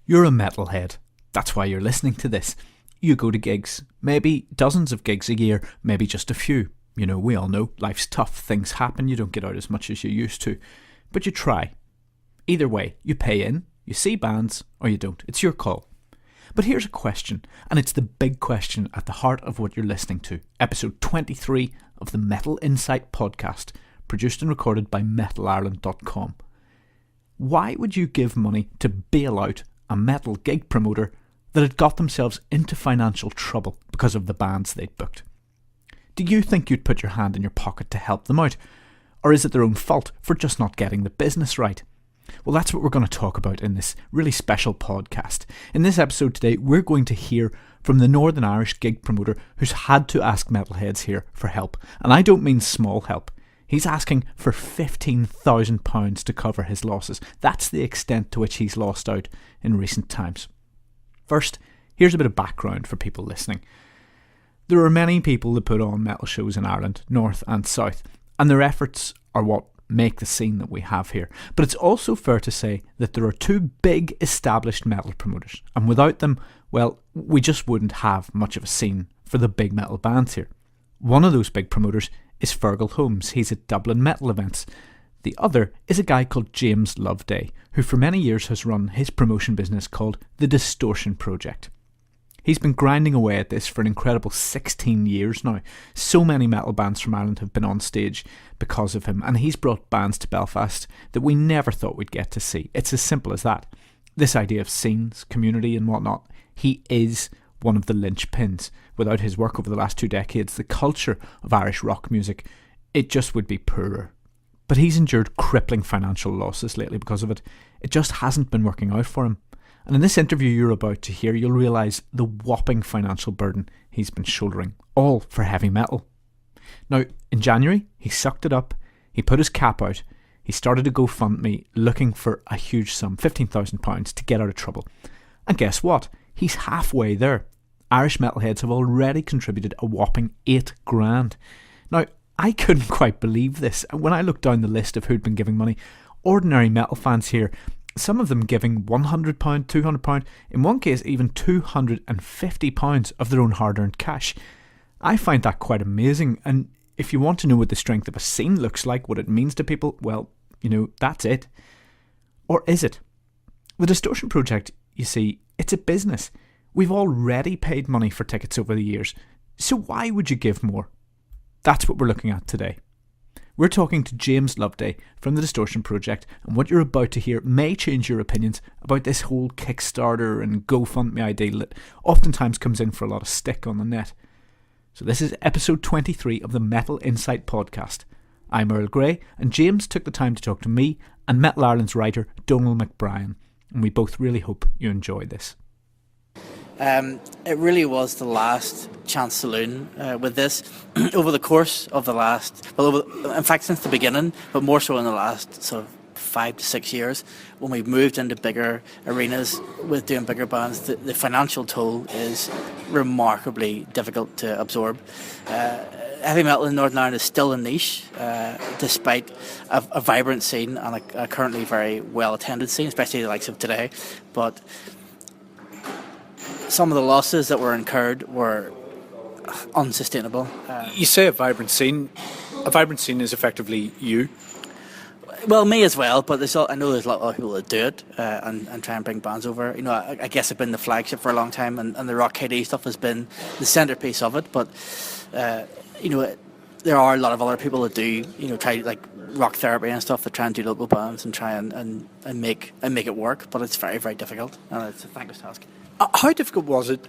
You're a metalhead. That's why you're listening to this. You go to gigs, maybe dozens of gigs a year, maybe just a few. You know, we all know life's tough, things happen, you don't get out as much as you used to. But you try. Either way, you pay in, you see bands, or you don't. It's your call. But here's a question, and it's the big question at the heart of what you're listening to. Episode 23 of the Metal Insight podcast, produced and recorded by MetalIreland.com. Why would you give money to bail out a metal gig promoter that had got themselves into financial trouble because of the bands they'd booked? Do you think you'd put your hand in your pocket to help them out? Or is it their own fault for just not getting the business right? Well, that's what we're going to talk about in this really special podcast. In this episode today, we're going to hear from the Northern Irish gig promoter who's had to ask metalheads here for help. And I don't mean small help. He's asking for £15,000 to cover his losses. That's the extent to which he's lost out in recent times. First, here's a bit of background for people listening. There are many people that put on metal shows in Ireland, north and south, and their efforts are what make the scene that we have here. But it's also fair to say that there are two big established metal promoters, and without them, well, we just wouldn't have much of a scene for the big metal bands here. One of those big promoters is Fergal Holmes. He's at Dublin Metal Events. The other is a guy called James Loveday, who for many years has run his promotion business called the Distortion Project. He's been grinding away at this for an incredible 16 years now. So many metal bands from Ireland have been on stage because of him, and he's brought bands to Belfast that we never thought we'd get to see. It's as simple as that. This idea of scenes, community and whatnot, he is one of the linchpins. Without his work over the last 2 decades, the culture of Irish rock music, it just would be poorer. But he's endured crippling financial losses lately because of it. It just hasn't been working out for him. And in this interview you're about to hear, you'll realise the whopping financial burden he's been shouldering, all for heavy metal. Now, in January, he sucked it up, he put his cap out, he started a GoFundMe looking for a huge sum, £15,000, to get out of trouble. And guess what? He's halfway there. Irish metalheads have already contributed a whopping £8,000. Now, I couldn't quite believe this. When I looked down the list of who'd been giving money, ordinary metal fans here, some of them giving £100, £200, in one case even £250 of their own hard-earned cash. I find that quite amazing, and if you want to know what the strength of a scene looks like, what it means to people, well, you know, that's it. Or is it? The Distortion Project, you see, it's a business. We've already paid money for tickets over the years, so why would you give more? That's what we're looking at today. We're talking to James Loveday from the Distortion Project, and what you're about to hear may change your opinions about this whole Kickstarter and GoFundMe ideal that oftentimes comes in for a lot of stick on the net. So this is episode 23 of the Metal Insight podcast. I'm Earl Grey, and James took the time to talk to me and Metal Ireland's writer Donal McBrien, and we both really hope you enjoy this. It really was the last chance saloon with this. Over the course of the last, in fact since the beginning, but more so in the last sort of 5 to 6 years, when we've moved into bigger arenas with doing bigger bands, the financial toll is remarkably difficult to absorb. Heavy metal in Northern Ireland is still a niche, despite a vibrant scene and a currently very well attended scene, especially the likes of today. But some of the losses that were incurred were unsustainable. You say a vibrant scene. A vibrant scene is effectively you. Well, me as well, but I know there's a lot of people that do it and try and bring bands over. You know, I guess I've been the flagship for a long time, and the Rock KD stuff has been the centrepiece of it. But you know, there are a lot of other people that do, you know, try like Rock Therapy and stuff that try and do local bands and try and make it work. But it's very, very difficult, and it's a thankless task. How difficult was it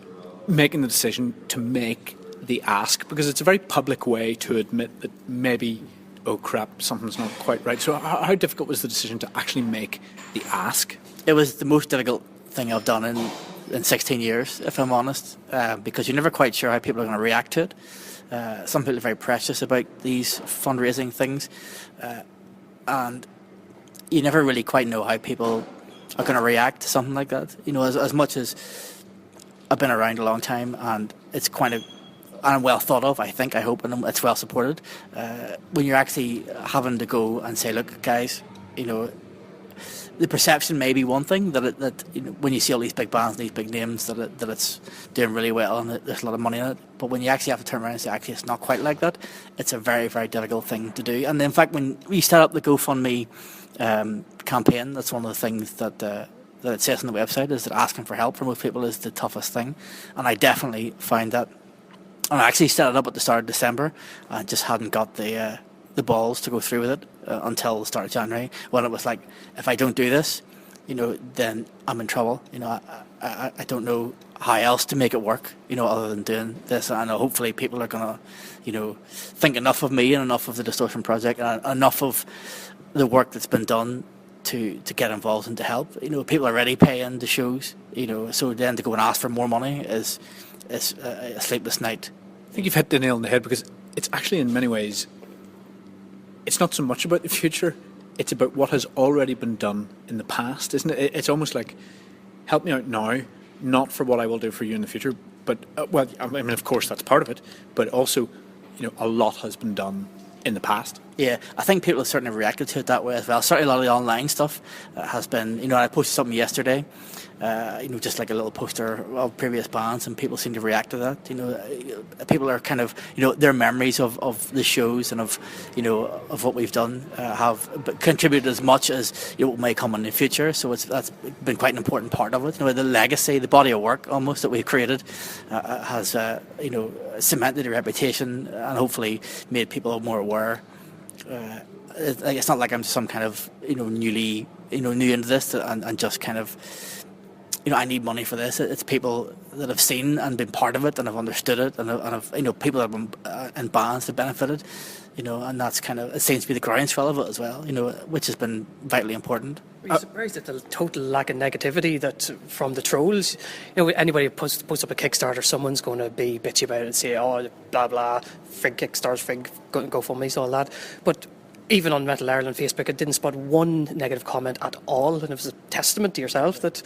making the decision to make the ask? Because it's a very public way to admit that maybe, oh crap, something's not quite right. So how difficult was the decision to actually make the ask? It was the most difficult thing I've done in 16 years, if I'm honest, because you're never quite sure how people are going to react to it. Some people are very precious about these fundraising things, and you never really quite know how people are going to react to something like that. You know, as much as I've been around a long time and it's quite and well thought of, I hope, and it's well supported. When you're actually having to go and say, look, guys, you know, the perception may be one thing, that when you see all these big bands and these big names, that it's doing really well and that there's a lot of money in it. But when you actually have to turn around and say, actually, it's not quite like that, it's a very, very difficult thing to do. And in fact, when we start up the GoFundMe campaign, that's one of the things that it says on the website, is that asking for help for most people is the toughest thing. And I definitely find that. And I actually set it up at the start of December. I just hadn't got the balls to go through with it until the start of January, when it was like, if I don't do this, then I'm in trouble. I don't know how else to make it work, other than doing this. And hopefully people are going to, think enough of me and enough of the Distortion Project and enough of the work that's been done to get involved and to help. People are already paying the shows, so then to go and ask for more money is a sleepless night. I think you've hit the nail on the head, because it's actually, in many ways, it's not so much about the future, it's about what has already been done in the past, isn't it? It's almost like, help me out now, not for what I will do for you in the future, but, well, I mean, of course, that's part of it, but also, a lot has been done in the past. Yeah, I think people have certainly reacted to it that way as well. Certainly a lot of the online stuff has been, I posted something yesterday, just like a little poster of previous bands, and people seem to react to that. People are kind of, their memories of the shows and of what we've done have contributed as much as what may come in the future. So that's been quite an important part of it. The legacy, the body of work almost that we've created has cemented a reputation and hopefully made people more aware. It's not like I'm some kind of new into this and just kind of I need money for this. It's people that have seen and been part of it and have understood it, and have people that have been in bands that benefited, and that's kind of, it seems to be the groundswell of it as well, which has been vitally important. Are you surprised at the total lack of negativity that from the trolls? Anybody who posts up a Kickstarter, someone's going to be bitchy about it and say, oh, blah blah, frig Kickstarters, frig GoFundMe's, all that. But even on Metal Ireland Facebook, it didn't spot one negative comment at all, and it was a testament to yourself that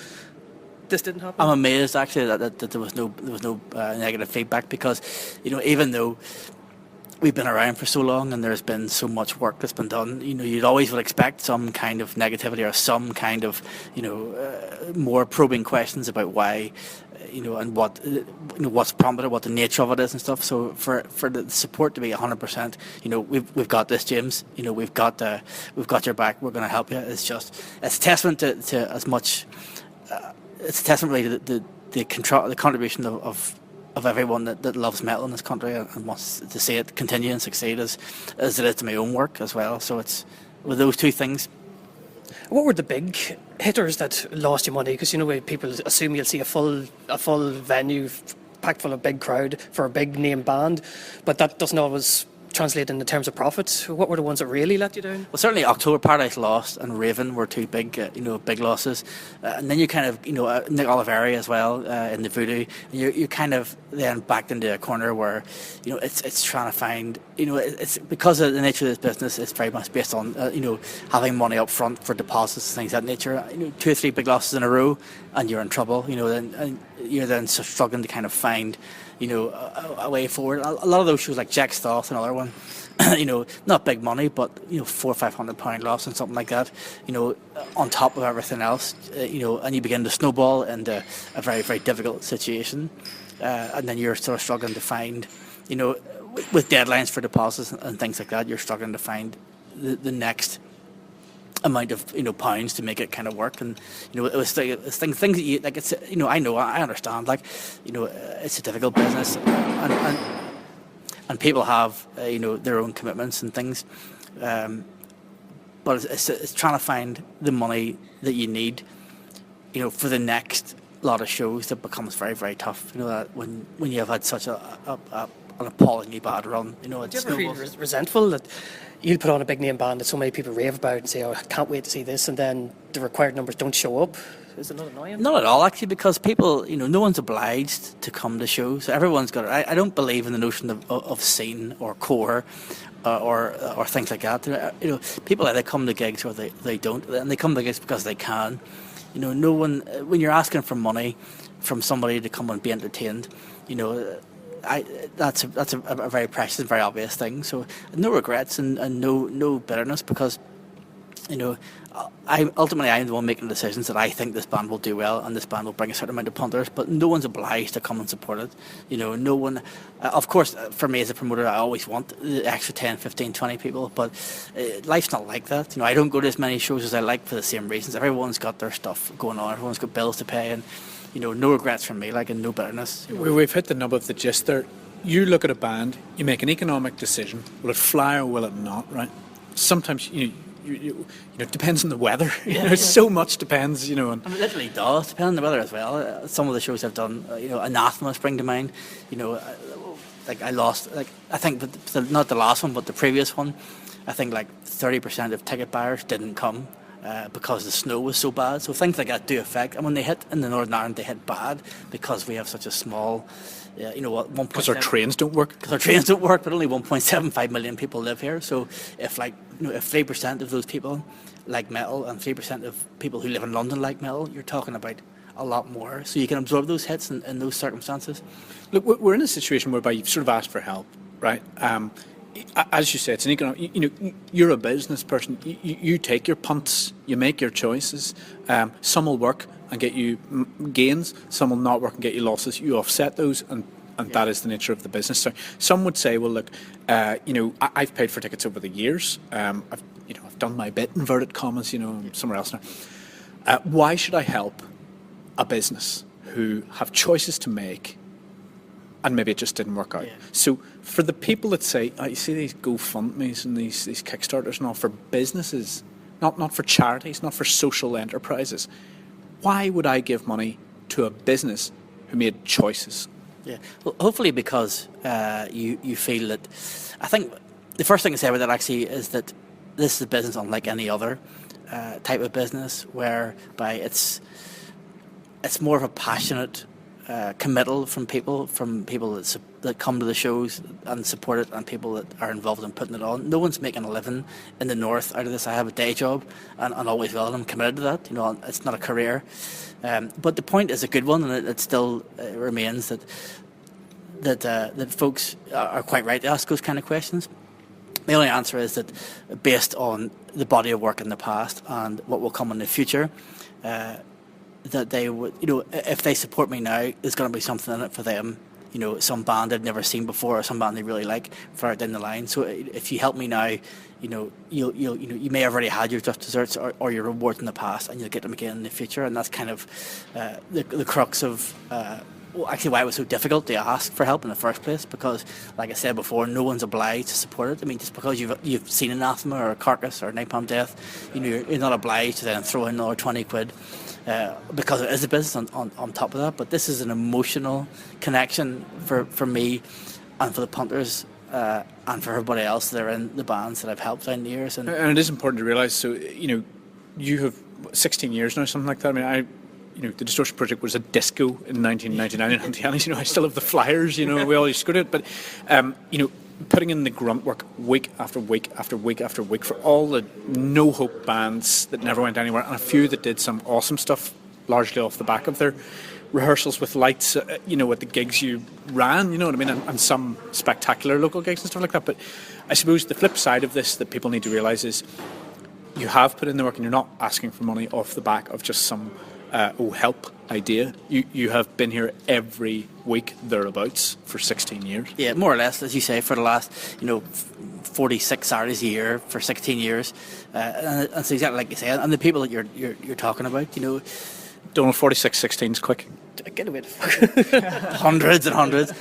this didn't happen. I'm amazed actually that there was no negative feedback, because even though we've been around for so long and there's been so much work that's been done, you'd always would expect some kind of negativity or some kind of more probing questions about why, and what what's prompted it, what the nature of it is and stuff. So for the support to be 100%, we've got this, James. We've got your back. We're going to help you. It's a testament to as much. It's a testament really to the contribution of everyone that loves metal in this country and wants to see it continue and succeed as it is to my own work as well. So it's with those two things. What were the big hitters that lost you money? Because people assume you'll see a full venue packed full of big crowd for a big name band, but that doesn't always translate into terms of profits. What were the ones that really let you down? Well, certainly October Paradise lost and Raven were two big losses, and then you kind of Nick Oliveri as well in the Voodoo. You kind of then backed into a corner where it's trying to find it's because of the nature of this business. It's very much based on having money up front for deposits and things of that nature. 2 or 3 big losses in a row and you're in trouble. Then you're then struggling to kind of find a way forward. A lot of those shows, like Jack Stoth, another one, not big money, but £400 or £500 loss and something like that, on top of everything else, and you begin to snowball into a very, very difficult situation, and then you're sort of struggling to find, with deadlines for deposits and things like that, you're struggling to find the next amount of pounds to make it kind of work. And it was things that you like. It's I understand, like it's a difficult business, and people have their own commitments and things, but it's trying to find the money that you need for the next lot of shows. That becomes very, very tough. That when you have had such an appallingly bad run, Do you ever feel resentful that you'll put on a big name band that so many people rave about and say, oh, I can't wait to see this, and then the required numbers don't show up? Is it not annoying? Not at all, actually, because people, no one's obliged to come to shows. Everyone's got it. I don't believe in the notion of scene or core or things like that. People either come to gigs or they don't, and they come to gigs because they can. No one, when you're asking for money from somebody to come and be entertained, that's a very precious and very obvious thing. So no regrets and no bitterness, because I'm the one making the decisions that I think this band will do well and this band will bring a certain amount of punters, but no one's obliged to come and support it. No one, of course, for me as a promoter, I always want the extra 10, 15, 20 people, but life's not like that. I don't go to as many shows as I like for the same reasons. Everyone's got their stuff going on, everyone's got bills to pay, and no regrets from me, and no bitterness. We've hit the nub of the gist there. You look at a band, you make an economic decision. Will it fly or will it not? Right? Sometimes it depends on the weather. So much depends. On. It literally does depend on the weather as well. Some of the shows I've done, Anathema spring to mind. I lost. I think, not the last one, but the previous one. I think 30% of ticket buyers didn't come. Because the snow was so bad. So things like that do affect. And when they hit in the Northern Ireland, they hit bad because we have such a small, because our trains don't work. Because our trains don't work, but only 1.75 million people live here. So if 3% of those people like metal and 3% of people who live in London like metal, you're talking about a lot more. So you can absorb those hits in those circumstances. Look, we're in a situation whereby you've sort of asked for help, right? As you say, it's an economic. You're a business person. You take your punts. You make your choices. Some will work and get you gains. Some will not work and get you losses. You offset those, and that is the nature of the business. So some would say, well, look, I've paid for tickets over the years. I've done my bit. Inverted commas. I'm somewhere else now. Why should I help a business who have choices to make? And maybe it just didn't work out. Yeah. So for the people that say, you see these GoFundMes and these Kickstarters and all for businesses, not for charities, not for social enterprises, why would I give money to a business who made choices? Yeah, well, hopefully because you feel that. I think the first thing to say about that actually is that this is a business unlike any other type of business, whereby it's more of a passionate committal from people that come to the shows and support it, and people that are involved in putting it on. No one's making a living in the north out of this. I have a day job and always will, and I'm committed to that. It's not a career. But the point is a good one, and it still remains that folks are quite right to ask those kind of questions. My only answer is that based on the body of work in the past and what will come in the future, that they would, if they support me now, there's going to be something in it for them. Some band they've never seen before, or some band they really like further down the line. So if you help me now, you may have already had your just desserts or your rewards in the past, and you'll get them again in the future. And that's kind of the crux of actually why it was so difficult to ask for help in the first place. Because, like I said before, no one's obliged to support it. I mean, just because you've seen Anathema or Carcass or Napalm Death, you're not obliged to then throw in another 20 quid. Because it is a business on top of that, but this is an emotional connection for me and for the punters and for everybody else that are in the bands that I've helped down the years. And it is important to realise, so, you have 16 years now, something like that. I mean, the Distortion Project was a disco in 1999 in Antianis. I still have the flyers, we all used to go to it, but, putting in the grunt work week after week after week after week for all the no-hope bands that never went anywhere, and a few that did some awesome stuff, largely off the back of their rehearsals with lights, at the gigs you ran, you know what I mean, and some spectacular local gigs and stuff like that. But I suppose the flip side of this that people need to realise is you have put in the work and you're not asking for money off the back of just some help idea. You have been here every week thereabouts for 16 years. Yeah, more or less, as you say, for the last 46 Saturdays a year for 16 years, and it's exactly like you say. And the people that you're talking about, Don't know 46 16s quick. Get away the fuck. Hundreds and hundreds,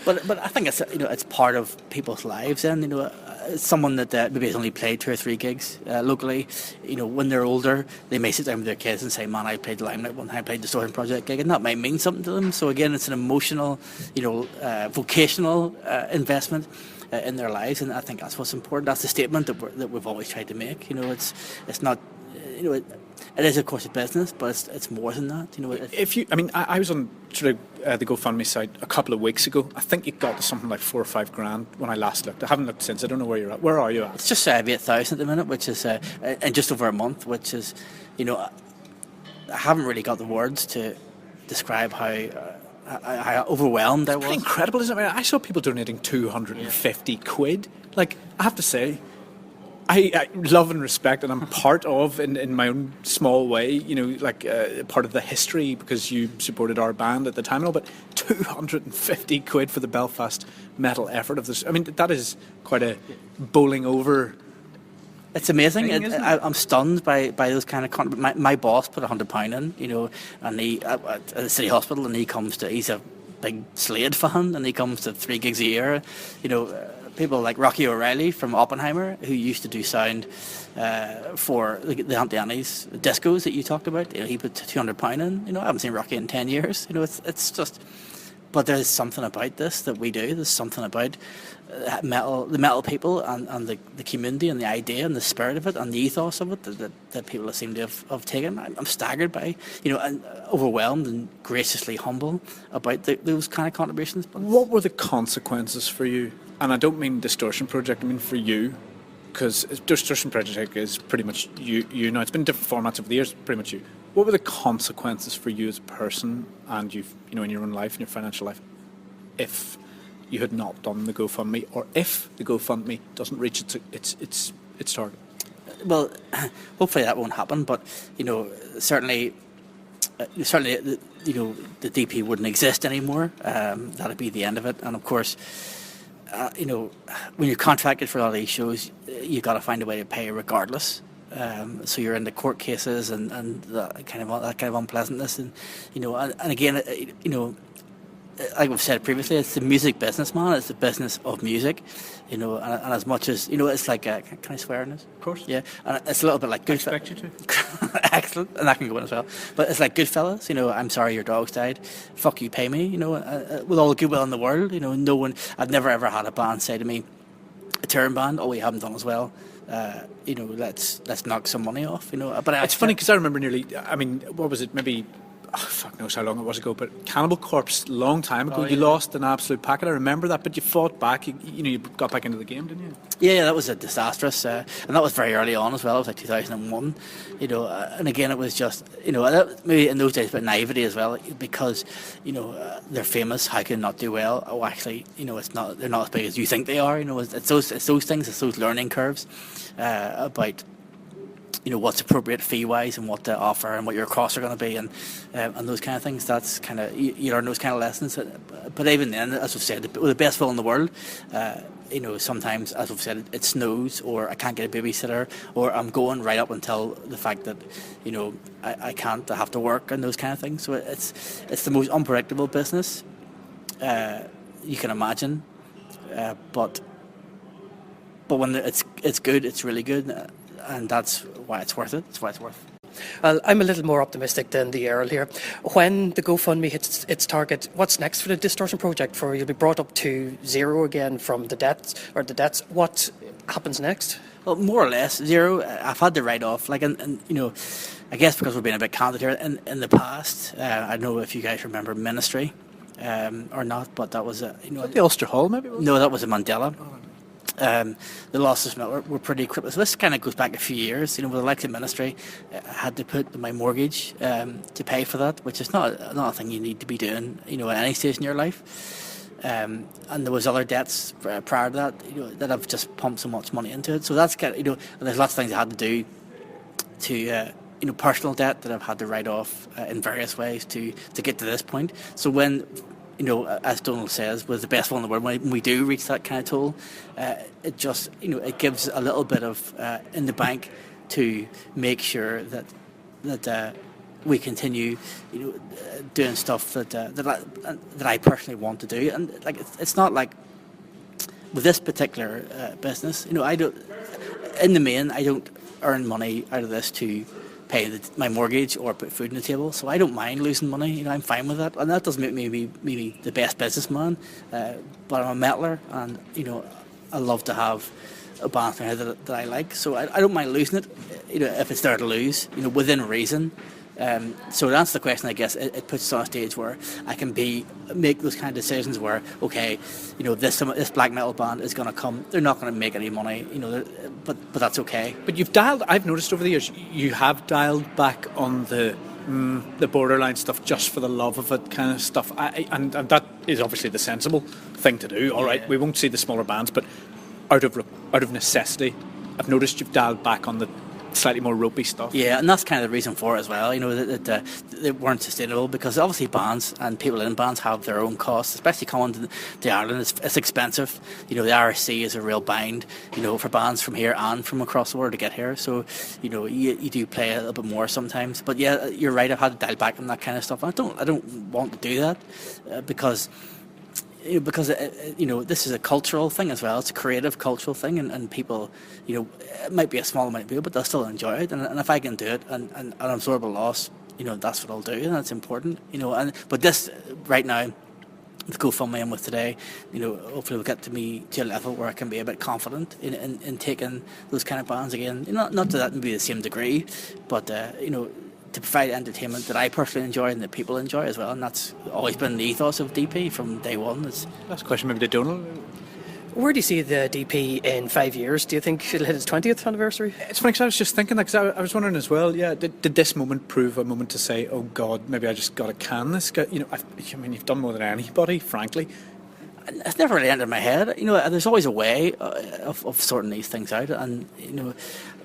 But I think it's part of people's lives. And someone that maybe has only played 2 or 3 gigs locally, when they're older, they may sit down with their kids and say, "Man, I played the Limelight one time, I played the Distortion Project gig," and that might mean something to them. So again, it's an emotional, vocational investment in their lives, and I think that's what's important. That's the statement that we've always tried to make. It's not. It is, of course, a business, but it's more than that. I was on sort of the GoFundMe site a couple of weeks ago. I think it got to something like 4 or 5 grand when I last looked. I haven't looked since. I don't know where you're at. Where are you at? It's just 8,000 at the minute, which is in just over a month. Which is, I haven't really got the words to describe how overwhelmed I was. It's incredible, isn't it? I saw people donating 250 quid. Like, I have to say, I love and respect, and I'm part of, in my own small way, you know, like part of the history, because you supported our band at the time and all, but 250 quid for the Belfast metal effort of this. I mean, that is quite a bowling over. It's amazing. Thing, isn't it? I'm stunned by those kind of... My boss put £100 in, you know, and he at the City Hospital, and he's a big Slade fan, and he comes to 3 gigs a year, you know. People like Rocky O'Reilly from Oppenheimer, who used to do sound for the Auntie Annie's discos that you talked about. You know, he put £200 in. You know, I haven't seen Rocky in 10 years. You know, it's just... But there's something about this that we do. There's something about the metal people and the community and the idea and the spirit of it and the ethos of it that people seem to have taken. I'm staggered by, you know, and overwhelmed and graciously humble about those kind of contributions. But What were the consequences for you? And I don't mean Distortion Project, I mean for you, because Distortion Project is pretty much you now. It's been different formats over the years, pretty much you. What were the consequences for you as a person and you know, in your own life, in your financial life, if you had not done the GoFundMe, or if the GoFundMe doesn't reach its target? Well, hopefully that won't happen. But you know, certainly, you know, the DP wouldn't exist anymore. That'd be the end of it. And of course, you know, when you're contracted for a lot of these shows, you got to find a way to pay regardless. So you're into court cases and that kind of unpleasantness, and you know, and again, you know, like I've said previously, it's the music business, man. It's the business of music, you know. And as much as, you know, it's like can I swear in this? Of course. Yeah, and it's a little bit like I expect you to. Excellent, and that can go in as well. But it's like Goodfellas, you know. I'm sorry your dog's died. Fuck you, pay me. You know, with all the goodwill in the world, you know. No one. I've never ever had a band say to me, a touring band, "Oh, we haven't done as well. You know, let's knock some money off." You know, but It's funny because I remember nearly. I mean, what was it? Maybe. Oh, fuck knows how long it was ago, but Cannibal Corpse, long time ago, you lost an absolute packet. I remember that, but you fought back. You know, you got back into the game, didn't you? Yeah, that was a disastrous, and that was very early on as well. It was like 2001, you know. And again, it was just, you know, maybe in those days, but naivety as well, because, you know, they're famous. How can they not do well? Oh, actually, you know, it's not. They're not as big as you think they are. You know, it's those things. It's those learning curves about, you know, what's appropriate fee-wise and what to offer and what your costs are going to be, and those kind of things. That's kind of, you learn those kind of lessons. But even then, as I've said, with the best will in the world, you know, sometimes, as I've said, it snows, or I can't get a babysitter, or I'm going right up until the fact that, you know, I can't, I have to work, and those kind of things. So it's the most unpredictable business you can imagine. But when it's good, it's really good. And that's why it's worth it. That's why it's worth. Well, I'm a little more optimistic than the Earl here. When the GoFundMe hits its target, what's next for the Distortion Project? For you'll be brought up to zero again from the debts. What happens next? Well, more or less zero. I've had to write off, like, and you know, I guess because we're being a bit candid here. In the past, I don't know if you guys remember Ministry or not, but that was The Ulster Hall, maybe. No, that was a Mandela. The losses were pretty critical. So this kind of goes back a few years. You know, with the likes of Ministry, I had to put my mortgage to pay for that, which is not a thing you need to be doing, you know, at any stage in your life. And there was other debts prior to that, you know, that I've just pumped so much money into it. So that's kind of, you know, and there's lots of things I had to do to, you know, personal debt that I've had to write off in various ways to get to this point. So when, you know, as Donald says, with the best one in the world, when we do reach that kind of toll, it just, you know, it gives a little bit of in the bank to make sure that we continue, you know, doing stuff that I personally want to do. And like, it's not like with this particular business, you know, in the main, I don't earn money out of this to pay my mortgage or put food on the table, so I don't mind losing money. You know, I'm fine with that, and that doesn't make me maybe the best businessman, but I'm a metaler, and you know, I love to have a band that I like, so I don't mind losing it, you know, if it's there to lose, you know, within reason. So to answer the question, I guess it puts us on a stage where I can make those kind of decisions where, okay, you know, this black metal band is going to come. They're not going to make any money, you know, but that's okay. But you've dialed. I've noticed over the years you have dialed back on the borderline stuff just for the love of it kind of stuff. And that is obviously the sensible thing to do. All right, we won't see the smaller bands, but out of necessity, I've noticed you've dialed back on the slightly more ropey stuff. Yeah, and that's kind of the reason for it as well. You know, that they weren't sustainable, because obviously bands and people in bands have their own costs, especially coming to Ireland. It's expensive. You know, the RSC is a real bind, you know, for bands from here and from across the world to get here. So, you know, you do play a little bit more sometimes. But yeah, you're right. I've had to dial back on that kind of stuff. I don't want to do that because. Because you know, this is a cultural thing as well. It's a creative cultural thing, and people, you know, it might be a small amount of people, but they'll still enjoy it. And if I can do it and absorb a loss, you know, that's what I'll do, and that's important. You know, but this right now, the GoFundMe I'm with today, you know, hopefully will get me to a level where I can be a bit confident in taking those kind of bands again. Not to that maybe the same degree, but you know, to provide entertainment that I personally enjoy and that people enjoy as well. And that's always been the ethos of DP from day one. Last question maybe to Donald. Where do you see the DP in 5 years? Do you think it'll hit its 20th anniversary? It's funny because I was just thinking that, because I was wondering as well, yeah, did this moment prove a moment to say, oh God, maybe I just got to can this? You know, I mean, you've done more than anybody, frankly. It's never really entered my head. You know, there's always a way of sorting these things out. And, you know,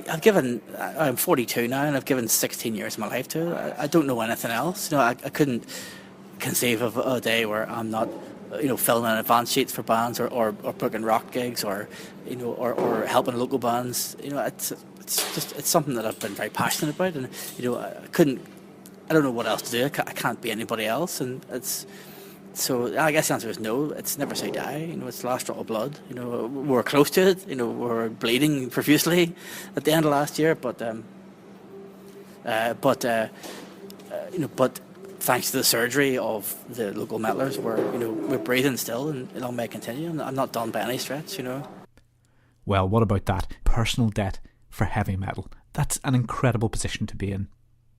I'm 42 now, and I've given 16 years of my life to it. I don't know anything else. You know, I couldn't conceive of a day where I'm not, you know, filling in advance sheets for bands or booking rock gigs or, you know, or helping local bands. You know, it's something that I've been very passionate about, and, you know, I don't know what else to do. I can't be anybody else, and so I guess the answer is no. It's never say die. You know, it's the last drop of blood. You know, we're close to it. You know, we're bleeding profusely at the end of last year, but you know, but thanks to the surgery of the local metalers, we're breathing still, and it all may continue. And I'm not done by any stretch. You know. Well, what about that? Personal debt for heavy metal. That's an incredible position to be in.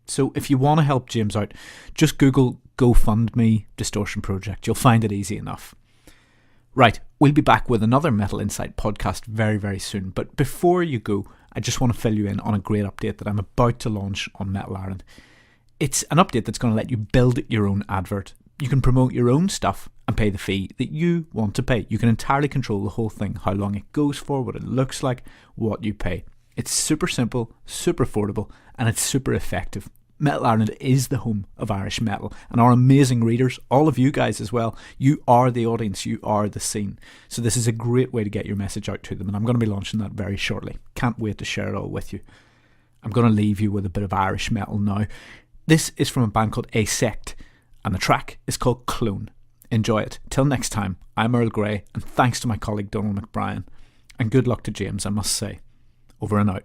So if you want to help James out, just Google GoFundMe Distortion Project. You'll find it easy enough. Right, we'll be back with another Metal Insight podcast very, very soon. But before you go, I just want to fill you in on a great update that I'm about to launch on Metal Ireland. It's an update that's going to let you build your own advert. You can promote your own stuff and pay the fee that you want to pay. You can entirely control the whole thing, how long it goes for, what it looks like, what you pay. It's super simple, super affordable, and it's super effective. Metal Ireland is the home of Irish metal, and our amazing readers, all of you guys as well, you are the audience, you are the scene. So this is a great way to get your message out to them, and I'm going to be launching that very shortly. Can't wait to share it all with you. I'm going to leave you with a bit of Irish metal now. This is from a band called Asect, and the track is called Clone. Enjoy it. Till next time, I'm Earl Grey, and thanks to my colleague Donald McBrien. And good luck to James, I must say. Over and out.